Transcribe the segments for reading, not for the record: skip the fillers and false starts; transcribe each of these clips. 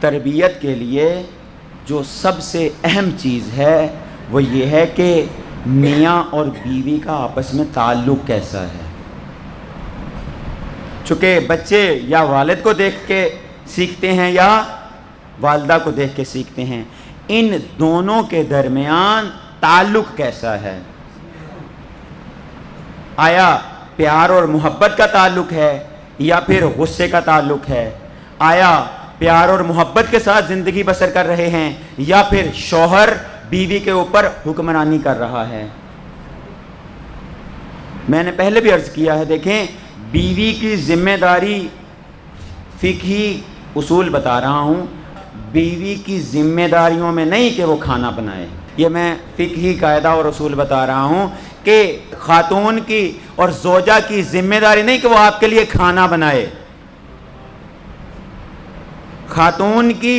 تربیت کے لیے جو سب سے اہم چیز ہے وہ یہ ہے کہ میاں اور بیوی کا آپس میں تعلق کیسا ہے. چونکہ بچے یا والد کو دیکھ کے سیکھتے ہیں یا والدہ کو دیکھ کے سیکھتے ہیں. ان دونوں کے درمیان تعلق کیسا ہے؟ آیا پیار اور محبت کا تعلق ہے یا پھر غصے کا تعلق ہے؟ آیا پیار اور محبت کے ساتھ زندگی بسر کر رہے ہیں یا پھر شوہر بیوی کے اوپر حکمرانی کر رہا ہے؟ میں نے پہلے بھی عرض کیا ہے، دیکھیں بیوی کی ذمہ داری، فقہی اصول بتا رہا ہوں، بیوی کی ذمہ داریوں میں نہیں کہ وہ کھانا بنائے. یہ میں فقہی قاعدہ اور اصول بتا رہا ہوں کہ خاتون کی اور زوجہ کی ذمہ داری نہیں کہ وہ آپ کے لیے کھانا بنائے. خاتون کی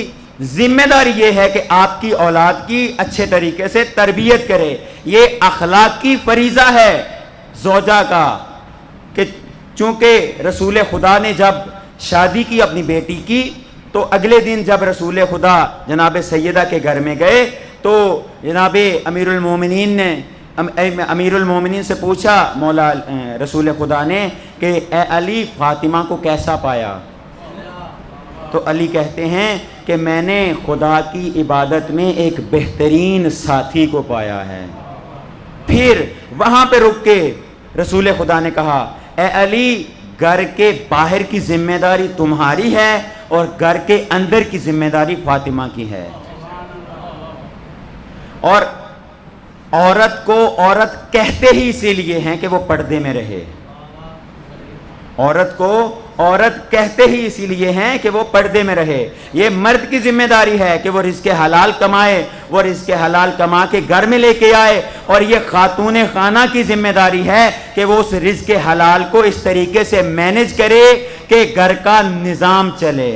ذمہ داری یہ ہے کہ آپ کی اولاد کی اچھے طریقے سے تربیت کرے. یہ اخلاقی فریضہ ہے زوجہ کا، کہ چونکہ رسول خدا نے جب شادی کی اپنی بیٹی کی تو اگلے دن جب رسول خدا جناب سیدہ کے گھر میں گئے تو جناب امیر المومنین سے پوچھا مولا رسول خدا نے کہ اے علی، فاطمہ کو کیسا پایا؟ تو علی کہتے ہیں کہ میں نے خدا کی عبادت میں ایک بہترین ساتھی کو پایا ہے. پھر وہاں پہ رک کے رسول خدا نے کہا اے علی، گھر کے باہر کی ذمہ داری تمہاری ہے اور گھر کے اندر کی ذمہ داری فاطمہ کی ہے. اور عورت کو عورت کہتے ہی اسی لیے ہیں کہ وہ پردے میں رہے. عورت کو عورت کہتے ہی اسی لیے ہیں کہ وہ پردے میں رہے. یہ مرد کی ذمہ داری ہے کہ وہ رزق حلال کمائے، وہ رزق حلال کما کے گھر میں لے کے آئے، اور یہ خاتون خانہ کی ذمہ داری ہے کہ وہ اس رزق حلال کو اس طریقے سے مینج کرے کہ گھر کا نظام چلے.